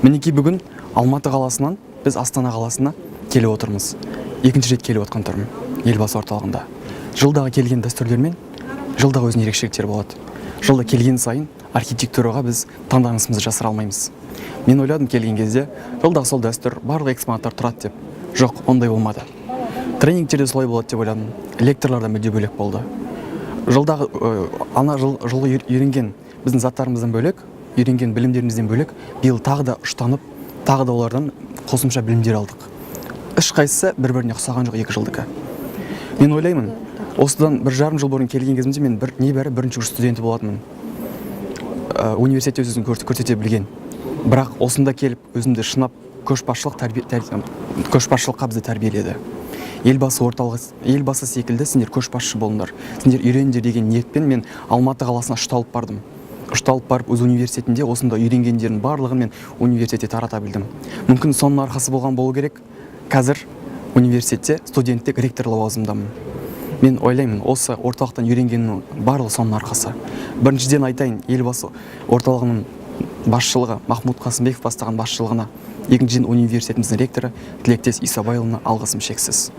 Мінекей бүгін Алматы қаласынан біз Астана қаласына келіп отырмыз. Екінші рет келіп отқан тұрмын елбасы орталығында. Жылдағы келген дәстүрлермен жылдағы өзінің ерекшеліктері болады. Жылда келген сайын архитектураға біз таңданысымызды жасыра алмаймыз. Мен ойладым келген кезде жылдағы сол дәстүр барлық экспонаттар тұрады деп. Жоқ, ондай болмады. Тренингтерде солай болады деп ойладым. Лекторларда мүлде бөлек болды. Жылдағы жылы үйренген біздің заттарымыздан бөлек, үйренген білімдерімізден бөлек, биыл тағы да ұштанып, тағы да олардан қосымша білімдер алдық. Ешқайсысы бір-біріне ұқсаған жоқ 2 жылдығы. Мен ойлаймын, осыдан 1,5 жыл бұрын келген кезімде мен небәрі бірінші курс студенті болатынмын. Университетте өзін көрсете білген. Бірақ осында келіп өзімді шынап көшбасшылыққа бізді тәрбиеледі. Елбасы секілді сендер көшбасшы болыңдар, сендер үйреніңдер деген ниетпен мен Алматы қаласына ұшталып бардым. Ұшталып барып өз университетінде осында үйренгендердің барлығын мен университетте тарата білдім. Мүмкін соның арқасы болған болу керек. Қазір университетте студенттік ректор лауазымдамын. Мен ойлаймын, осы орталықтан үйренгеннің барлығы соның арқасы. Біріншіден айтайын, елбасы орталығының басшылығы Махмуд Қасымбеков бастаған басшылығына, екіншіден университетіміздің ректоры Тілектес Исабайұлына алғысым шексіз.